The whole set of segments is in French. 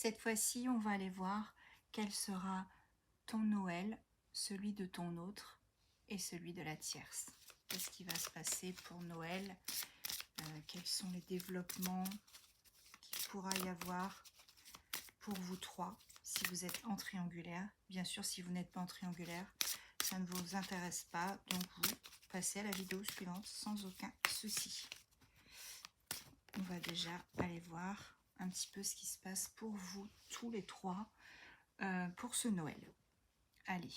Cette fois-ci, on va aller voir quel sera ton Noël, celui de ton autre et celui de la tierce. Qu'est-ce qui va se passer pour Noël? Quels sont les développements qu'il pourra y avoir pour vous trois si vous êtes en triangulaire? Bien sûr, si vous n'êtes pas en triangulaire, ça ne vous intéresse pas, donc vous passez à la vidéo suivante sans aucun souci. On va déjà aller voir un petit peu ce qui se passe pour vous tous les trois pour ce Noël. Allez,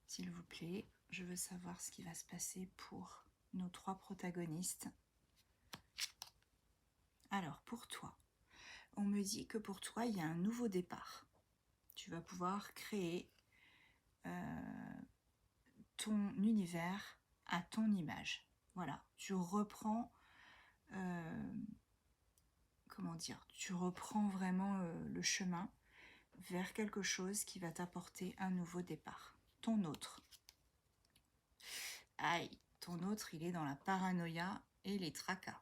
s'il vous plaît, je veux savoir ce qui va se passer pour nos trois protagonistes. Alors, pour toi, on me dit que pour toi, il y a un nouveau départ. Tu vas pouvoir créer ton univers à ton image. Voilà, tu reprends, comment dire, tu reprends vraiment le chemin vers quelque chose qui va t'apporter un nouveau départ. Ton autre. Aïe, ton autre, il est dans la paranoïa et les tracas.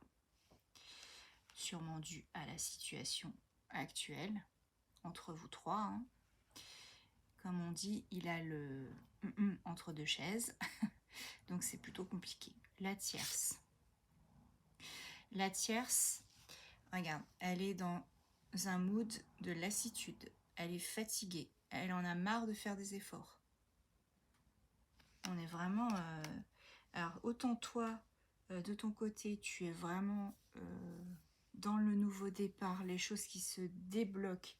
Sûrement dû à la situation actuelle entre vous trois. Hein. Comme on dit, il a le entre deux chaises. Donc c'est plutôt compliqué. La tierce. La tierce, regarde, elle est dans un mood de lassitude. Elle est fatiguée. Elle en a marre de faire des efforts. On est vraiment... Alors, autant toi, de ton côté, tu es vraiment dans le nouveau départ, les choses qui se débloquent.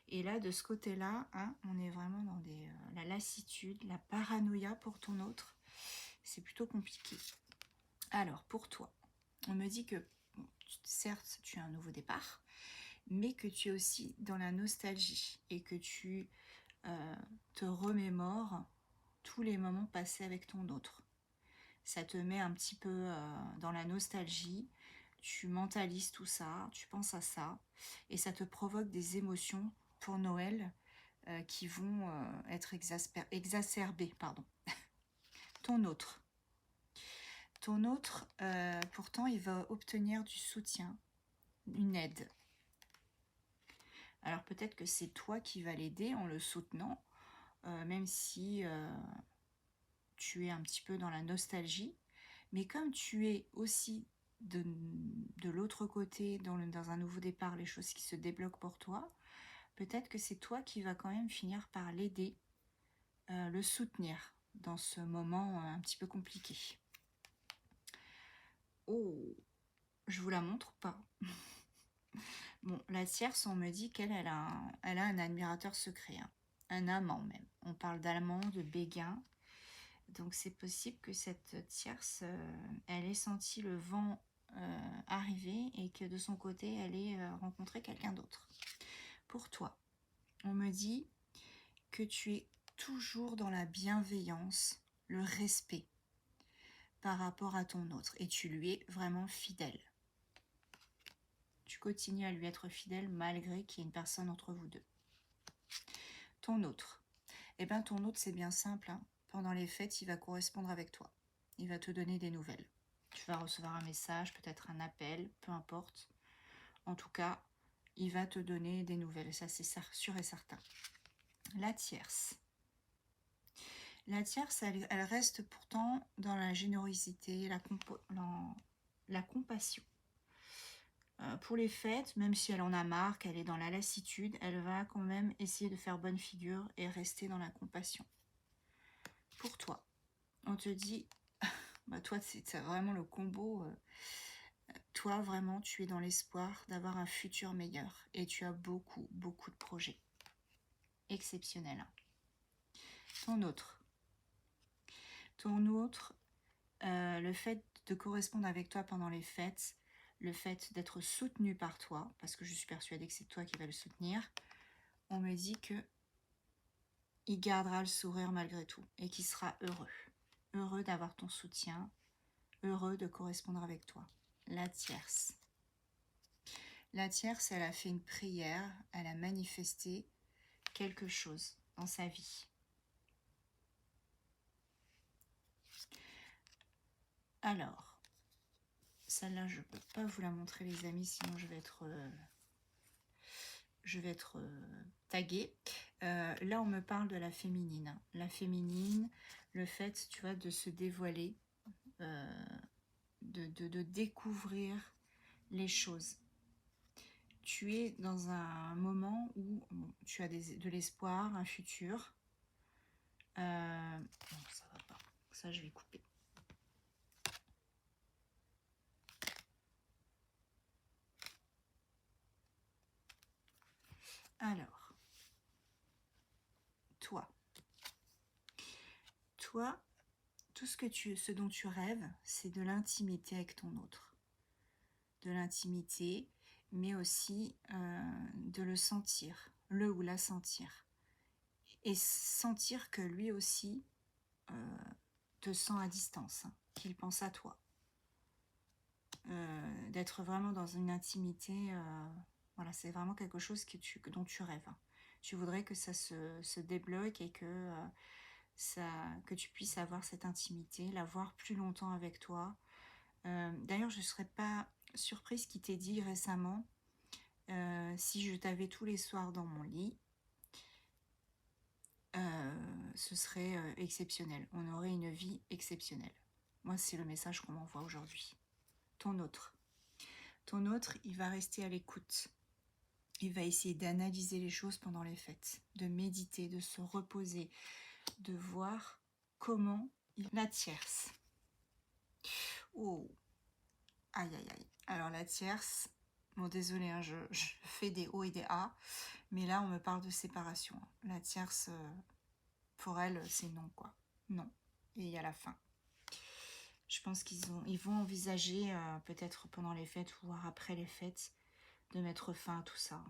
Et là, de ce côté-là, hein, on est vraiment dans la lassitude, la paranoïa pour ton autre. C'est plutôt compliqué. Alors, pour toi, on me dit que, bon, certes, tu as un nouveau départ, mais que tu es aussi dans la nostalgie et que tu te remémores tous les moments passés avec ton autre. Ça te met un petit peu dans la nostalgie, tu mentalises tout ça, tu penses à ça, et ça te provoque des émotions pour Noël qui vont être exacerbées. Pardon. Ton autre. Ton autre, pourtant, il va obtenir du soutien, une aide. Alors peut-être que c'est toi qui vas l'aider en le soutenant, même si tu es un petit peu dans la nostalgie. Mais comme tu es aussi de l'autre côté, dans un nouveau départ, les choses qui se débloquent pour toi, peut-être que c'est toi qui vas quand même finir par l'aider, le soutenir dans ce moment un petit peu compliqué. Oh, je vous la montre pas. Bon, la tierce, on me dit qu'elle a un admirateur secret, hein, un amant même. On parle d'amant, de béguin. Donc c'est possible que cette tierce, elle ait senti le vent arriver et que de son côté, elle ait rencontré quelqu'un d'autre. Pour toi, on me dit que tu es toujours dans la bienveillance, le respect par rapport à ton autre et tu lui es vraiment fidèle. Tu continues à lui être fidèle malgré qu'il y ait une personne entre vous deux. Ton autre. Eh bien, ton autre, c'est bien simple. Hein. Pendant les fêtes, il va correspondre avec toi. Il va te donner des nouvelles. Tu vas recevoir un message, peut-être un appel, peu importe. En tout cas, il va te donner des nouvelles. Ça, c'est sûr et certain. La tierce. La tierce, elle reste pourtant dans la générosité, la compassion. Pour les fêtes, même si elle en a marre, qu'elle est dans la lassitude, elle va quand même essayer de faire bonne figure et rester dans la compassion. Pour toi, on te dit, bah toi c'est vraiment le combo, toi vraiment tu es dans l'espoir d'avoir un futur meilleur et tu as beaucoup de projets exceptionnels. Ton autre, le fait de correspondre avec toi pendant les fêtes, le fait d'être soutenu par toi, parce que je suis persuadée que c'est toi qui vas le soutenir, on me dit que il gardera le sourire malgré tout et qu'il sera heureux d'avoir ton soutien, heureux de correspondre avec toi. La tierce. La tierce, elle a fait une prière, elle a manifesté quelque chose dans sa vie. Alors, celle-là, je ne peux pas vous la montrer, les amis, sinon je vais être je vais être taguée. Là, on me parle de la féminine. La féminine, le fait, tu vois, de se dévoiler, de découvrir les choses. Tu es dans un moment où bon, tu as de l'espoir, un futur. Non, ça va pas. Ça, je vais couper. Alors, toi, tout ce dont tu rêves, c'est de l'intimité avec ton autre. De l'intimité, mais aussi de le sentir, le ou la sentir. Et sentir que lui aussi te sent à distance, hein, qu'il pense à toi. D'être vraiment dans une intimité, voilà, c'est vraiment quelque chose dont tu rêves. Tu voudrais que ça se débloque et que tu puisses avoir cette intimité, la voir plus longtemps avec toi. D'ailleurs, je ne serais pas surprise qu'il t'ait dit récemment, si je t'avais tous les soirs dans mon lit, ce serait exceptionnel. On aurait une vie exceptionnelle. Moi, c'est le message qu'on m'envoie aujourd'hui. Ton autre, il va rester à l'écoute. Il va essayer d'analyser les choses pendant les fêtes, de méditer, de se reposer, de voir comment la tierce. Oh, aïe aïe aïe. Alors la tierce, bon désolé, hein, je fais des hauts et des A, mais là on me parle de séparation. La tierce, pour elle, c'est non quoi. Non. Et il y a la fin. Je pense ils vont envisager, peut-être pendant les fêtes ou voire après les fêtes, de mettre fin à tout ça.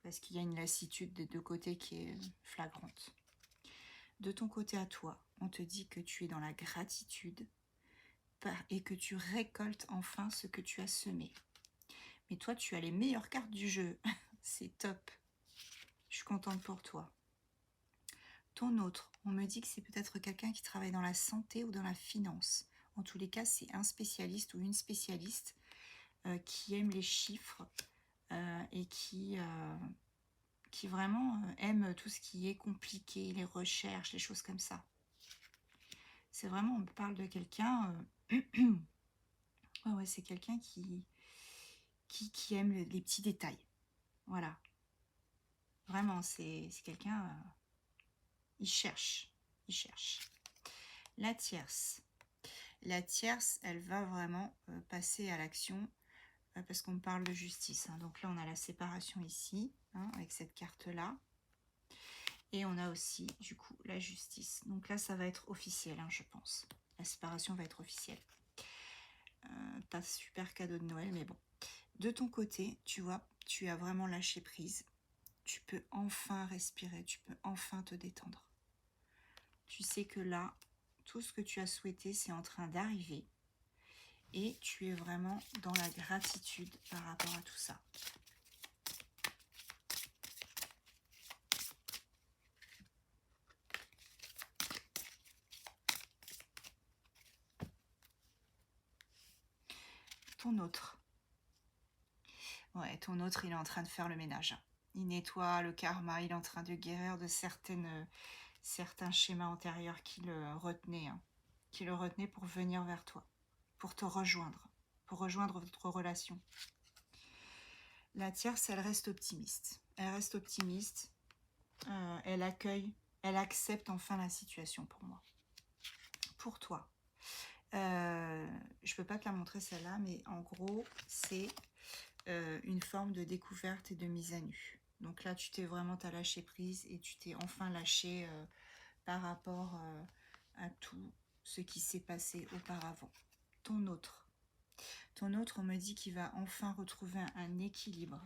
Parce qu'il y a une lassitude des deux côtés qui est flagrante. De ton côté à toi, on te dit que tu es dans la gratitude et que tu récoltes enfin ce que tu as semé. Mais toi, tu as les meilleures cartes du jeu. C'est top. Je suis contente pour toi. Ton autre, on me dit que c'est peut-être quelqu'un qui travaille dans la santé ou dans la finance. En tous les cas, c'est un spécialiste ou une spécialiste qui aime les chiffres et qui vraiment aime tout ce qui est compliqué, les recherches, les choses comme ça. C'est vraiment, on me parle de quelqu'un... ouais, c'est quelqu'un qui aime les petits détails. Voilà. Vraiment, c'est quelqu'un... il cherche. Il cherche. La tierce. La tierce, elle va vraiment passer à l'action parce qu'on me parle de justice. Hein. Donc là, on a la séparation ici, hein, avec cette carte-là. Et on a aussi, du coup, la justice. Donc là, ça va être officiel, hein, je pense. La séparation va être officielle. Pas super cadeau de Noël, mais bon. De ton côté, tu vois, tu as vraiment lâché prise. Tu peux enfin respirer, tu peux enfin te détendre. Tu sais que là, tout ce que tu as souhaité, c'est en train d'arriver. Et tu es vraiment dans la gratitude par rapport à tout ça. Ton autre. Ouais, ton autre, il est en train de faire le ménage. Il nettoie le karma, il est en train de guérir de certains schémas antérieurs qui le retenaient. Hein, qui le retenaient pour venir vers toi, pour te rejoindre, pour rejoindre votre relation. La tierce, elle reste optimiste. Elle reste optimiste. Elle accueille, elle accepte enfin la situation pour moi. Pour toi. Je peux pas te la montrer celle-là, mais en gros, c'est une forme de découverte et de mise à nu. Donc là, tu t'es vraiment lâché prise et tu t'es enfin lâché par rapport à tout ce qui s'est passé auparavant. Ton autre, on me dit qu'il va enfin retrouver un équilibre.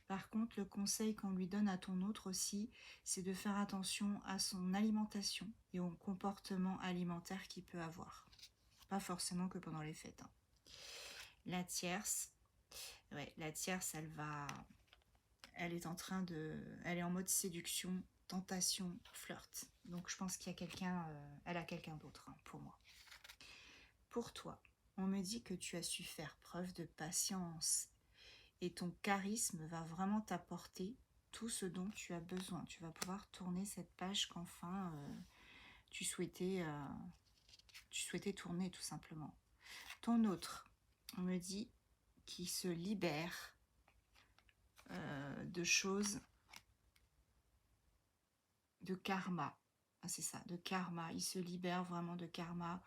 Par contre, le conseil qu'on lui donne à ton autre aussi, c'est de faire attention à son alimentation et au comportement alimentaire qu'il peut avoir. Pas forcément que pendant les fêtes. Hein. La tierce, ouais, la tierce, elle est en mode séduction, tentation, flirt. Donc je pense qu'il y a quelqu'un, elle a quelqu'un d'autre hein, pour moi. Pour toi, on me dit que tu as su faire preuve de patience et ton charisme va vraiment t'apporter tout ce dont tu as besoin. Tu vas pouvoir tourner cette page qu'enfin tu souhaitais tourner tout simplement. Ton autre, on me dit qu'il se libère de choses, de karma. Ah, c'est ça, de karma. Il se libère vraiment de karma.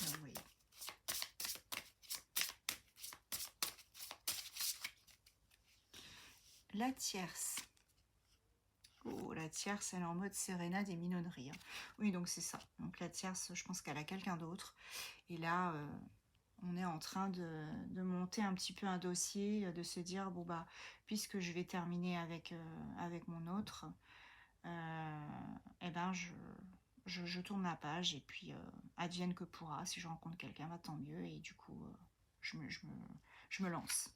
Ah, oui. La tierce. Oh, la tierce, elle est en mode sérénade et minonnerie. Hein. Oui, donc c'est ça. Donc la tierce, je pense qu'elle a quelqu'un d'autre. Et là, on est en train de monter un petit peu un dossier, de se dire, bon bah, puisque je vais terminer avec mon autre, eh ben je tourne ma page et puis advienne que pourra. Si je rencontre quelqu'un, bah, tant mieux. Et du coup, je me lance.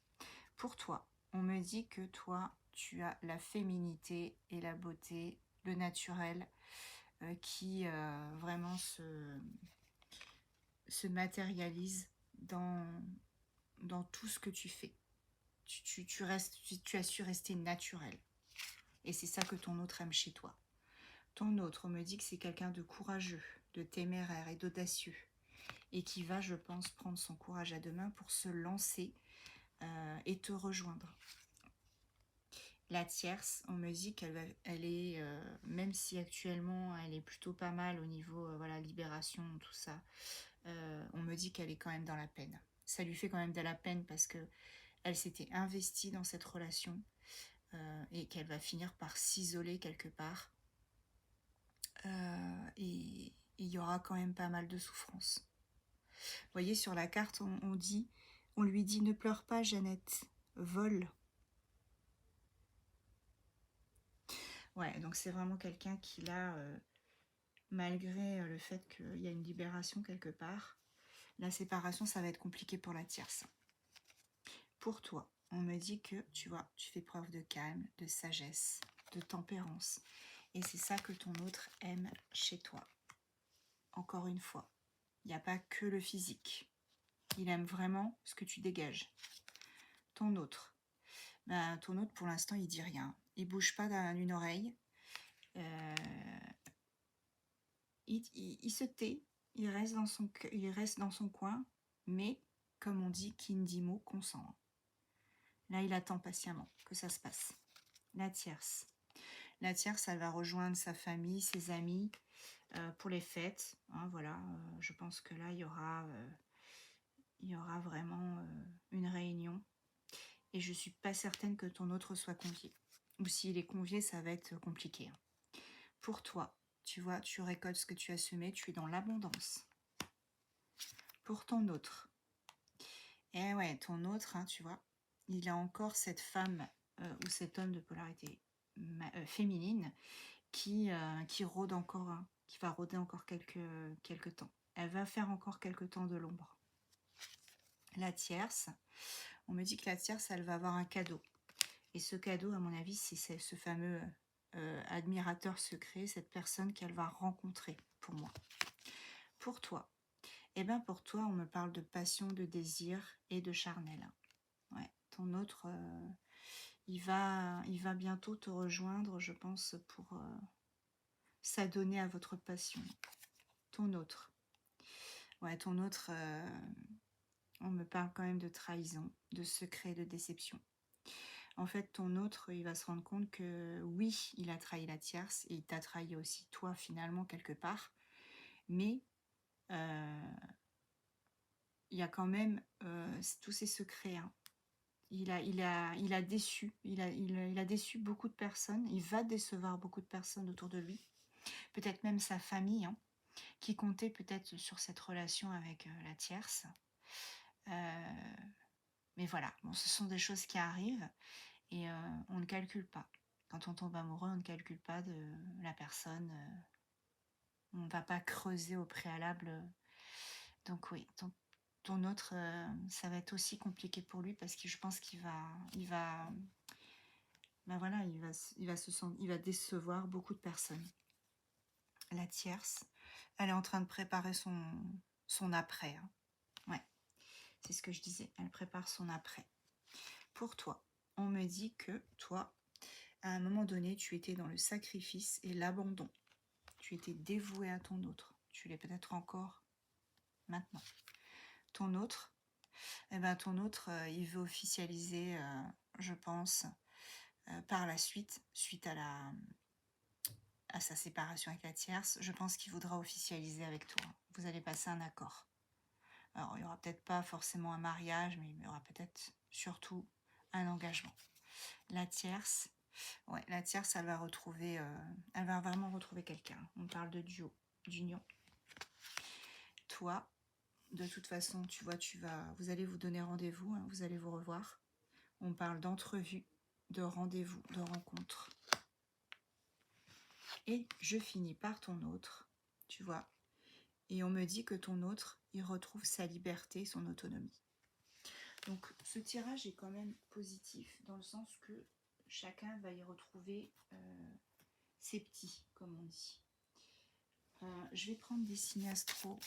Pour toi, on me dit que toi, tu as la féminité et la beauté, le naturel, qui vraiment se matérialise dans tout ce que tu fais. Tu as su rester naturel. Et c'est ça que ton autre aime chez toi. Ton autre me dit que c'est quelqu'un de courageux, de téméraire et d'audacieux. Et qui va, je pense, prendre son courage à deux mains pour se lancer et te rejoindre. La tierce, on me dit elle est, même si actuellement elle est plutôt pas mal au niveau voilà, libération, tout ça, on me dit qu'elle est quand même dans la peine. Ça lui fait quand même de la peine parce que elle s'était investie dans cette relation et qu'elle va finir par s'isoler quelque part. Et il y aura quand même pas mal de souffrance. Vous voyez, sur la carte, on lui dit ne pleure pas, Jeannette, vole. Ouais, donc c'est vraiment quelqu'un qui là, malgré le fait qu'il y a une libération quelque part, la séparation, ça va être compliqué pour la tierce. Pour toi, on me dit que, tu vois, tu fais preuve de calme, de sagesse, de tempérance. Et c'est ça que ton autre aime chez toi. Encore une fois, il n'y a pas que le physique. Il aime vraiment ce que tu dégages. Ton autre, pour l'instant, il dit rien. Il bouge pas d'une oreille. Il se tait. Il reste dans son coin. Mais, comme on dit, qui ne dit mot consent. Là, il attend patiemment que ça se passe. La tierce. La tierce, elle va rejoindre sa famille, ses amis pour les fêtes. Hein, voilà, je pense que là, il y aura vraiment une réunion. Et je ne suis pas certaine que ton autre soit convié. Ou s'il est convié, ça va être compliqué. Pour toi, tu vois, tu récoltes ce que tu as semé, tu es dans l'abondance. Pour ton autre, eh ouais, ton autre, hein, tu vois, il a encore cette femme ou cet homme de polarité féminine qui rôde encore, hein, qui va rôder encore quelques temps. Elle va faire encore quelques temps de l'ombre. La tierce, on me dit que la tierce, elle va avoir un cadeau. Et ce cadeau, à mon avis, c'est ce fameux admirateur secret, cette personne qu'elle va rencontrer pour moi. Pour toi, eh bien pour toi, on me parle de passion, de désir et de charnel. Ouais, ton autre, il va bientôt te rejoindre, je pense, pour s'adonner à votre passion. Ton autre. Ouais, ton autre, on me parle quand même de trahison, de secret, de déception. En fait, ton autre, il va se rendre compte que oui, il a trahi la tierce et il t'a trahi aussi toi finalement quelque part. Mais il y a quand même tous ces secrets. Hein. Il a déçu. Il a déçu beaucoup de personnes. Il va décevoir beaucoup de personnes autour de lui. Peut-être même sa famille, hein, qui comptait peut-être sur cette relation avec la tierce. Mais voilà, bon, ce sont des choses qui arrivent. Et on ne calcule pas. Quand on tombe amoureux, on ne calcule pas de la personne. On ne va pas creuser au préalable. Donc oui, ton autre, ça va être aussi compliqué pour lui parce que je pense qu'il va, ben voilà, il va décevoir beaucoup de personnes. La tierce, elle est en train de préparer son après. Hein. Ouais, c'est ce que je disais. Elle prépare son après. Pour toi, on me dit que toi, à un moment donné, tu étais dans le sacrifice et l'abandon. Tu étais dévoué à ton autre. Tu l'es peut-être encore maintenant. Ton autre, ton autre, il veut officialiser, je pense, par la suite, suite à sa séparation avec la tierce, je pense qu'il voudra officialiser avec toi. Vous allez passer un accord. Alors, il n'y aura peut-être pas forcément un mariage, mais il y aura peut-être surtout un engagement. La tierce, ouais, la tierce, elle va vraiment retrouver quelqu'un. On parle de duo, d'union. Toi, de toute façon, tu vois, vous allez vous donner rendez-vous, hein, vous allez vous revoir. On parle d'entrevue, de rendez-vous, de rencontre. Et je finis par ton autre, tu vois. Et on me dit que ton autre, il retrouve sa liberté, son autonomie. Donc ce tirage est quand même positif, dans le sens que chacun va y retrouver ses petits, comme on dit. Je vais prendre des signes astro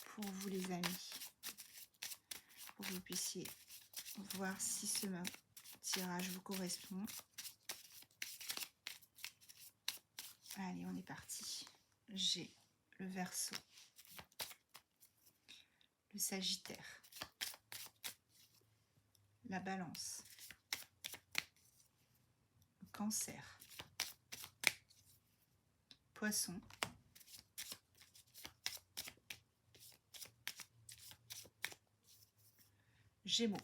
pour vous les amis, pour que vous puissiez voir si ce tirage vous correspond. Allez, on est parti. J'ai le Verseau, le Sagittaire, la Balance, le Cancer, Poisson, Gémeaux.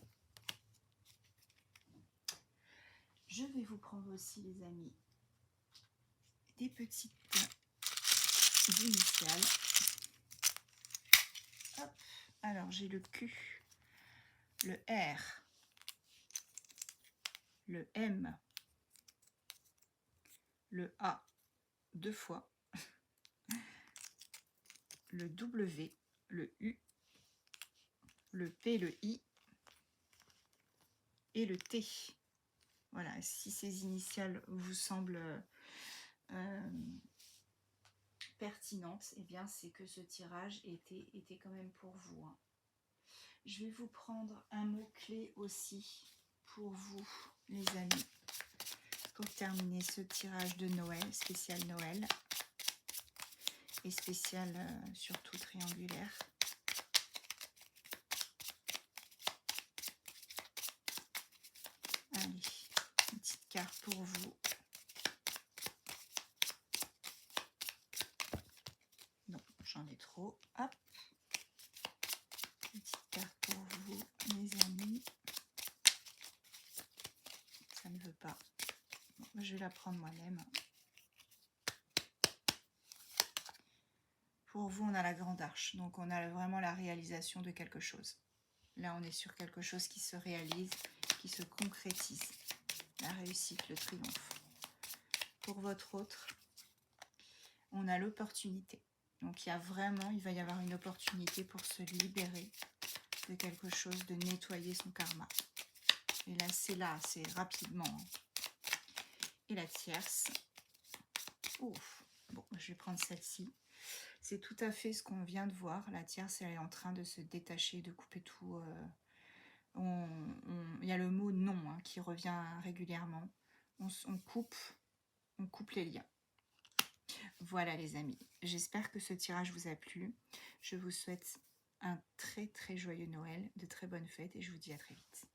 Je vais vous prendre aussi, les amis, des petites initiales. Hop. Alors, j'ai le Q, le R, le M, le A 2 fois, le W, le U, le P, le I et le T. Voilà, si ces initiales vous semblent pertinentes, eh bien c'est que ce tirage était quand même pour vous, hein. Je vais vous prendre un mot-clé aussi pour vous, les amis, pour terminer ce tirage de Noël, spécial Noël, et spécial surtout triangulaire. Allez, une petite carte pour vous. Non, j'en ai trop. Hop. Une petite carte pour vous, mes amis. Ça ne veut pas. Bon, je vais la prendre moi-même. Pour vous, on a la grande arche. Donc, on a vraiment la réalisation de quelque chose. Là, on est sur quelque chose qui se réalise, qui se concrétise. La réussite, le triomphe. Pour votre autre, on a l'opportunité. Donc, il va y avoir une opportunité pour se libérer de quelque chose, de nettoyer son karma. Et là, c'est rapidement. Et la tierce. Ouf. Bon, je vais prendre celle-ci. C'est tout à fait ce qu'on vient de voir. La tierce, elle est en train de se détacher, de couper tout. Il y a le mot non, hein, qui revient régulièrement. On coupe les liens. Voilà, les amis. J'espère que ce tirage vous a plu. Je vous souhaite un très très joyeux Noël, de très bonnes fêtes et je vous dis à très vite.